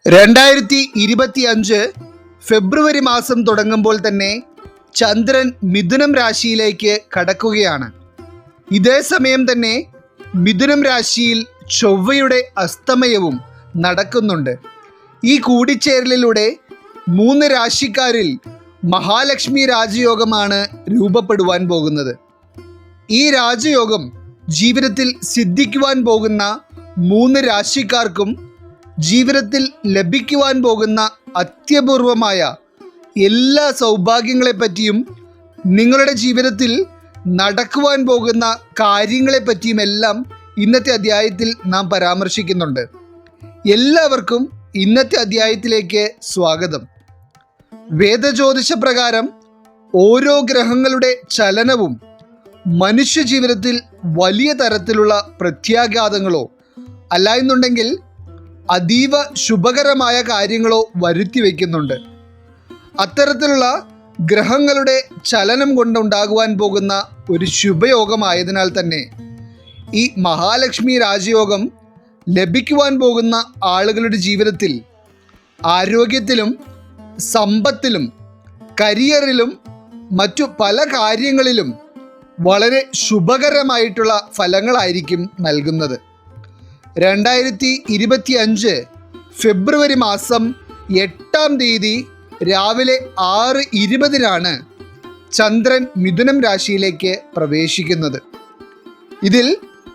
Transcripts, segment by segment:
2025 ഫെബ്രുവരി മാസം തുടങ്ങുമ്പോൾ തന്നെ ചന്ദ്രൻ മിഥുനം രാശിയിലേക്ക് കടക്കുകയാണ്. ഇതേ സമയം തന്നെ മിഥുനം രാശിയിൽ ചൊവ്വയുടെ അസ്തമയവും നടക്കുന്നുണ്ട്. ഈ കൂടിച്ചേരലിലൂടെ 3 രാശിക്കാരിൽ മഹാലക്ഷ്മി രാജയോഗമാണ് രൂപപ്പെടുവാൻ പോകുന്നത്. ഈ രാജയോഗം ജീവിതത്തിൽ സിദ്ധിക്കുവാൻ പോകുന്ന 3 രാശിക്കാർക്കും ജീവിതത്തിൽ ലഭിക്കുവാൻ പോകുന്ന അത്യപൂർവമായ എല്ലാ സൗഭാഗ്യങ്ങളെപ്പറ്റിയും നിങ്ങളുടെ ജീവിതത്തിൽ നടക്കുവാൻ പോകുന്ന കാര്യങ്ങളെപ്പറ്റിയുമെല്ലാം ഇന്നത്തെ അധ്യായത്തിൽ നാം പരാമർശിക്കുന്നുണ്ട്. എല്ലാവർക്കും ഇന്നത്തെ അധ്യായത്തിലേക്ക് സ്വാഗതം. വേദജ്യോതിഷ പ്രകാരം ഓരോ ഗ്രഹങ്ങളുടെ ചലനവും മനുഷ്യ ജീവിതത്തിൽ വലിയ തരത്തിലുള്ള പ്രത്യാഘാതങ്ങളോ അല്ലായെന്നുണ്ടെങ്കിൽ അതീവ ശുഭകരമായ കാര്യങ്ങളോ വരുത്തി വയ്ക്കുന്നുണ്ട്. അത്തരത്തിലുള്ള ഗ്രഹങ്ങളുടെ ചലനം കൊണ്ടുണ്ടാകുവാൻ പോകുന്ന ഒരു ശുഭയോഗമായതിനാൽ തന്നെ ഈ മഹാലക്ഷ്മി രാജയോഗം ലഭിക്കുവാൻ പോകുന്ന ആളുകളുടെ ജീവിതത്തിൽ ആരോഗ്യത്തിലും സമ്പത്തിലും കരിയറിലും മറ്റു പല കാര്യങ്ങളിലും വളരെ ശുഭകരമായിട്ടുള്ള ഫലങ്ങളായിരിക്കും നൽകുന്നത്. 2025 ഫെബ്രുവരി മാസം 8-ാം തീയതി രാവിലെ 6:20 ചന്ദ്രൻ മിഥുനം രാശിയിലേക്ക് പ്രവേശിക്കുന്നത്. ഇതിൽ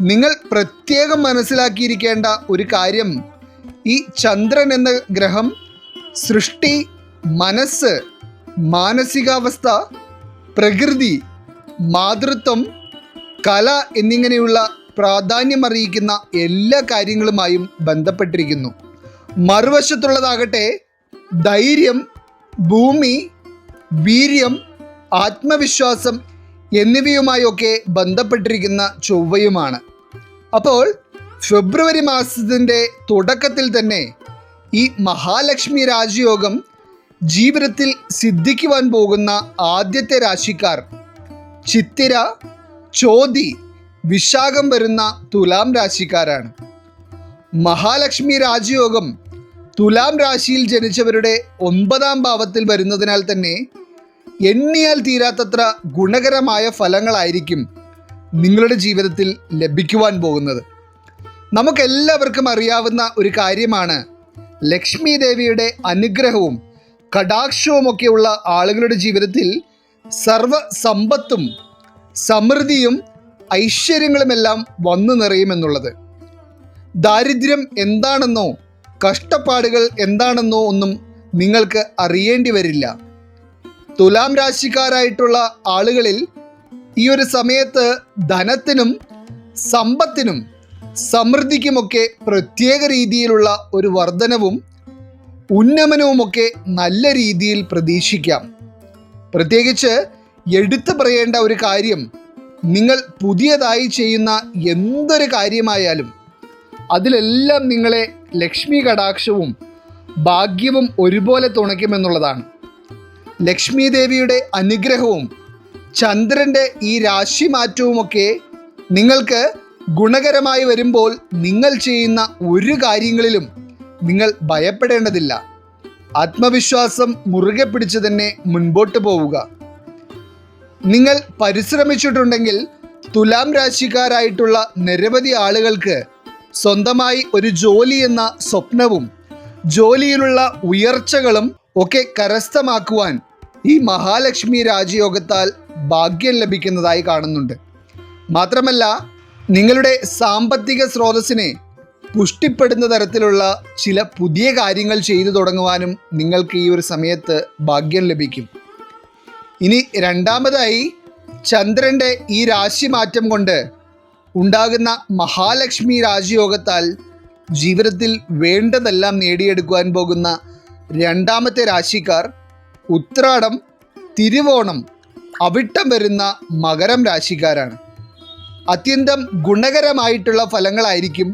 നിങ്ങൾ പ്രത്യേകം മനസ്സിലാക്കിയിരിക്കേണ്ട ഒരു കാര്യം, ഈ ചന്ദ്രൻ എന്ന ഗ്രഹം സൃഷ്ടി, മനസ്സ്, മാനസികാവസ്ഥ, പ്രകൃതി, മാതൃത്വം, കല എന്നിങ്ങനെയുള്ള പ്രാധാന്യമറിയിക്കുന്ന എല്ലാ കാര്യങ്ങളുമായും ബന്ധപ്പെട്ടിരിക്കുന്നു. മറുവശത്തുള്ളതാകട്ടെ ധൈര്യം, ഭൂമി, വീര്യം, ആത്മവിശ്വാസം എന്നിവയുമായൊക്കെ ബന്ധപ്പെട്ടിരിക്കുന്ന ചൊവ്വയുമാണ്. അപ്പോൾ ഫെബ്രുവരി മാസത്തിൻ്റെ തുടക്കത്തിൽ തന്നെ ഈ മഹാലക്ഷ്മി രാജയോഗം ജീവിതത്തിൽ സിദ്ധിക്കുവാൻ പോകുന്ന ആദ്യത്തെ രാശിക്കാർ ചിത്തിര, ചോതി, വിശാഖം വരുന്ന തുലാം രാശിക്കാരാണ്. മഹാലക്ഷ്മി രാജയോഗം തുലാം രാശിയിൽ ജനിച്ചവരുടെ 9-ാം ഭാവത്തിൽ വരുന്നതിനാൽ തന്നെ എണ്ണിയാൽ തീരാത്തത്ര ഗുണകരമായ ഫലങ്ങളായിരിക്കും നിങ്ങളുടെ ജീവിതത്തിൽ ലഭിക്കുവാൻ പോകുന്നത്. നമുക്കെല്ലാവർക്കും അറിയാവുന്ന ഒരു കാര്യമാണ്, ലക്ഷ്മി ദേവിയുടെ അനുഗ്രഹവും കടാക്ഷവുമൊക്കെയുള്ള ആളുകളുടെ ജീവിതത്തിൽ സർവ സമ്പത്തും സമൃദ്ധിയും ഐശ്വര്യങ്ങളുമെല്ലാം വന്നു നിറയുമെന്നുള്ളത്. ദാരിദ്ര്യം എന്താണെന്നോ കഷ്ടപ്പാടുകൾ എന്താണെന്നോ ഒന്നും നിങ്ങൾക്ക് അറിയേണ്ടി വരില്ല. തുലാം രാശിക്കാരായിട്ടുള്ള ആളുകളിൽ ഈ ഒരു സമയത്ത് ധനത്തിനും സമ്പത്തിനും സമൃദ്ധിക്കുമൊക്കെ പ്രത്യേക രീതിയിലുള്ള ഒരു വർധനവും ഉന്നമനവുമൊക്കെ നല്ല രീതിയിൽ പ്രതീക്ഷിക്കാം. പ്രത്യേകിച്ച് എടുത്തു പറയേണ്ട ഒരു കാര്യം, നിങ്ങൾ പുതിയതായി ചെയ്യുന്ന എന്തൊരു കാര്യമായാലും അതിലെല്ലാം നിങ്ങളെ ലക്ഷ്മി കടാക്ഷവും ഭാഗ്യവും ഒരുപോലെ തുണയ്ക്കുമെന്നുള്ളതാണ്. ലക്ഷ്മി ദേവിയുടെ അനുഗ്രഹവും ചന്ദ്രൻ്റെ ഈ രാശി മാറ്റവുമൊക്കെ നിങ്ങൾക്ക് ഗുണകരമായി വരുമ്പോൾ നിങ്ങൾ ചെയ്യുന്ന ഒരു കാര്യങ്ങളിലും നിങ്ങൾ ഭയപ്പെടേണ്ടതില്ല. ആത്മവിശ്വാസം മുറുകെ പിടിച്ച് തന്നെ മുൻപോട്ട് പോവുക. നിങ്ങൾ പരിശ്രമിച്ചിട്ടുണ്ടെങ്കിൽ തുലാം രാശിക്കാരായിട്ടുള്ള നിരവധി ആളുകൾക്ക് സ്വന്തമായി ഒരു ജോലി എന്ന സ്വപ്നവും ജോലിയിലുള്ള ഉയർച്ചകളും ഒക്കെ കരസ്ഥമാക്കുവാൻ ഈ മഹാലക്ഷ്മി രാജയോഗത്താൽ ഭാഗ്യം ലഭിക്കുന്നതായി കാണുന്നുണ്ട്. മാത്രമല്ല, നിങ്ങളുടെ സാമ്പത്തിക സ്രോതസ്സിനെ പുഷ്ടിപ്പെടുന്ന തരത്തിലുള്ള ചില പുതിയ കാര്യങ്ങൾ ചെയ്തു തുടങ്ങുവാനും നിങ്ങൾക്ക് ഈ ഒരു സമയത്ത് ഭാഗ്യം ലഭിക്കും. ഇനി രണ്ടാമതായി, ചന്ദ്രൻ്റെ ഈ രാശി മാറ്റം കൊണ്ട് ഉണ്ടാകുന്ന മഹാലക്ഷ്മി രാജയോഗത്താൽ ജീവിതത്തിൽ വേണ്ടതെല്ലാം നേടിയെടുക്കുവാൻ പോകുന്ന 2-ാമത്തെ രാശിക്കാർ ഉത്രാടം, തിരുവോണം, അവിട്ടം വരുന്ന മകരം രാശിക്കാരാണ്. അത്യന്തം ഗുണകരമായിട്ടുള്ള ഫലങ്ങളായിരിക്കും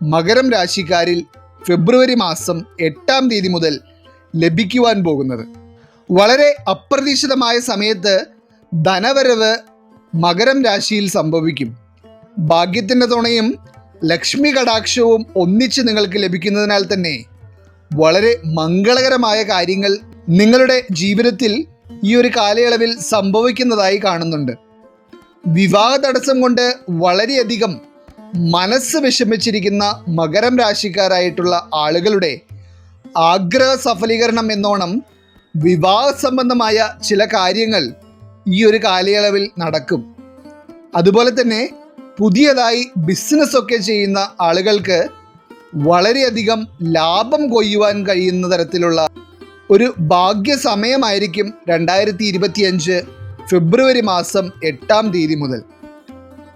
മകരം രാശിക്കാരിൽ ഫെബ്രുവരി മാസം 8-ാം തീയതി മുതൽ ലഭിക്കുവാൻ പോകുന്നത്. വളരെ അപ്രതീക്ഷിതമായ സമയത്ത് ധനവരവ് മകരം രാശിയിൽ സംഭവിക്കും. ഭാഗ്യത്തിൻ്റെ തുണയും ലക്ഷ്മി കടാക്ഷവും ഒന്നിച്ച് നിങ്ങൾക്ക് ലഭിക്കുന്നതിനാൽ തന്നെ വളരെ മംഗളകരമായ കാര്യങ്ങൾ നിങ്ങളുടെ ജീവിതത്തിൽ ഈ ഒരു കാലയളവിൽ സംഭവിക്കുന്നതായി കാണുന്നുണ്ട്. വിവാഹ തടസ്സം കൊണ്ട് വളരെയധികം മനസ്സ് വിഷമിച്ചിരിക്കുന്ന മകരം രാശിക്കാരായിട്ടുള്ള ആളുകളുടെ ആഗ്രഹ സഫലീകരണം എന്നോണം വിവാഹ സംബന്ധമായ ചില കാര്യങ്ങൾ ഈ ഒരു കാലയളവിൽ നടക്കും. അതുപോലെ തന്നെ പുതിയതായി ബിസിനസ്സൊക്കെ ചെയ്യുന്ന ആളുകൾക്ക് വളരെയധികം ലാഭം കൊയ്യുവാൻ കഴിയുന്ന തരത്തിലുള്ള ഒരു ഭാഗ്യ സമയമായിരിക്കും 2025 ഫെബ്രുവരി മാസം 8-ാം തീയതി മുതൽ.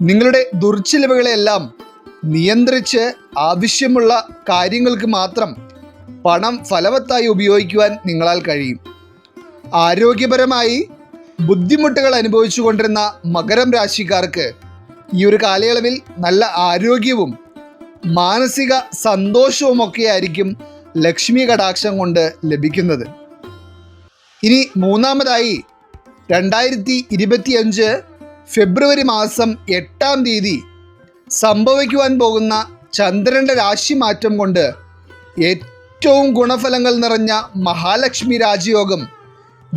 നിങ്ങളുടെ ദുർച്ചിലവുകളെല്ലാം നിയന്ത്രിച്ച് ആവശ്യമുള്ള കാര്യങ്ങൾക്ക് മാത്രം പണം ഫലവത്തായി ഉപയോഗിക്കുവാൻ നിങ്ങളാൽ കഴിയും. ആരോഗ്യപരമായി ബുദ്ധിമുട്ടുകൾ അനുഭവിച്ചു കൊണ്ടിരുന്ന മകരം രാശിക്കാർക്ക് ഈ ഒരു കാലയളവിൽ നല്ല ആരോഗ്യവും മാനസിക സന്തോഷവുമൊക്കെ ആയിരിക്കും ലക്ഷ്മി കടാക്ഷം കൊണ്ട് ലഭിക്കുന്നത്. ഇനി മൂന്നാമതായി 2025 ഫെബ്രുവരി മാസം 8-ാം തീയതി സംഭവിക്കുവാൻ പോകുന്ന ചന്ദ്രൻ്റെ രാശി മാറ്റം കൊണ്ട് ഏറ്റവും ഗുണഫലങ്ങൾ നിറഞ്ഞ മഹാലക്ഷ്മി രാജയോഗം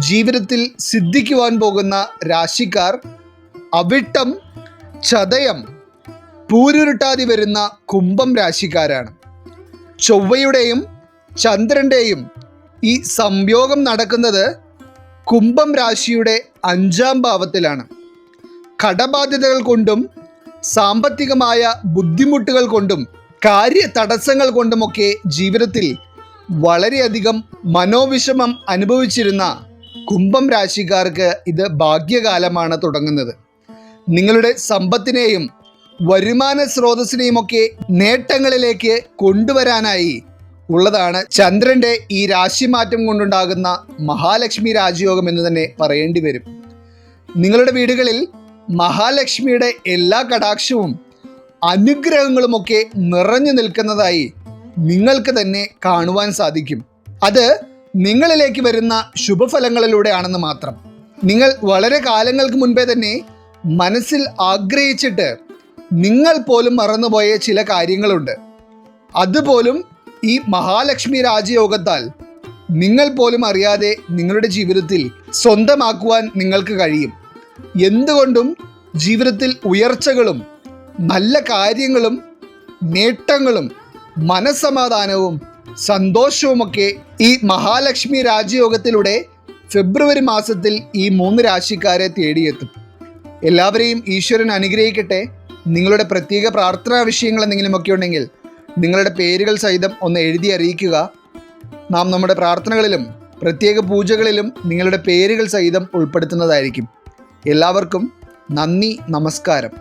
ജീവിതത്തിൽ സിദ്ധിക്കുവാൻ പോകുന്ന രാശിക്കാർ അവിട്ടം, ചതയം, പൂരുരുട്ടാതി വരുന്ന കുംഭം രാശിക്കാരാണ്. ചൊവ്വയുടെയും ചന്ദ്രൻ്റെയും ഈ സംയോഗം നടക്കുന്നത് കുംഭം രാശിയുടെ 5-ാം ഭാവത്തിലാണ്. കടബാധ്യതകൾ കൊണ്ടും സാമ്പത്തികമായ ബുദ്ധിമുട്ടുകൾ കൊണ്ടും കാര്യ തടസ്സങ്ങൾ കൊണ്ടുമൊക്കെ ജീവിതത്തിൽ വളരെയധികം മനോവിഷമം അനുഭവിച്ചിരുന്ന കുംഭം രാശിക്കാർക്ക് ഇത് ഭാഗ്യകാലമാണ് തുടങ്ങുന്നത്. നിങ്ങളുടെ സമ്പത്തിനെയും വരുമാന സ്രോതസ്സിനെയുമൊക്കെ നേട്ടങ്ങളിലേക്ക് കൊണ്ടുവരാനായി ഉള്ളതാണ് ചന്ദ്രൻ്റെ ഈ രാശിമാറ്റം കൊണ്ടുണ്ടാകുന്ന മഹാലക്ഷ്മി രാജയോഗം എന്ന് തന്നെ പറയേണ്ടി വരും. നിങ്ങളുടെ വീടുകളിൽ മഹാലക്ഷ്മിയുടെ എല്ലാ കടാക്ഷവും അനുഗ്രഹങ്ങളുമൊക്കെ നിറഞ്ഞു നിൽക്കുന്നതായി നിങ്ങൾക്ക് തന്നെ കാണുവാൻ സാധിക്കും. അത് നിങ്ങളിലേക്ക് വരുന്ന ശുഭഫലങ്ങളിലൂടെയാണെന്ന് മാത്രം. നിങ്ങൾ വളരെ കാലങ്ങൾക്ക് മുൻപേ തന്നെ മനസ്സിൽ ആഗ്രഹിച്ചിട്ട് നിങ്ങൾ പോലും മറന്നുപോയ ചില കാര്യങ്ങളുണ്ട്. അതുപോലും ഈ മഹാലക്ഷ്മി രാജയോഗത്താൽ നിങ്ങൾ പോലും അറിയാതെ നിങ്ങളുടെ ജീവിതത്തിൽ സ്വന്തമാക്കുവാൻ നിങ്ങൾക്ക് കഴിയും. എന്തുകൊണ്ടും ജീവിതത്തിൽ ഉയർച്ചകളും നല്ല കാര്യങ്ങളും നേട്ടങ്ങളും മനസ്സമാധാനവും സന്തോഷവുമൊക്കെ ഈ മഹാലക്ഷ്മി രാജയോഗത്തിലൂടെ ഫെബ്രുവരി മാസത്തിൽ ഈ 3 രാശിക്കാരെ തേടിയെത്തും. എല്ലാവരെയും ഈശ്വരൻ അനുഗ്രഹിക്കട്ടെ. നിങ്ങളുടെ പ്രത്യേക പ്രാർത്ഥനാ വിഷയങ്ങൾ എന്തെങ്കിലുമൊക്കെ ഉണ്ടെങ്കിൽ നിങ്ങളുടെ പേരുകൾ സഹിതം ഒന്ന് എഴുതി അറിയിക്കുക. നാം നമ്മുടെ പ്രാർത്ഥനകളിലും പ്രത്യേക പൂജകളിലും നിങ്ങളുടെ പേരുകൾ സഹിതം ഉൾപ്പെടുത്തുന്നതായിരിക്കും. എല്ലാവർക്കും നന്ദി, നമസ്കാരം.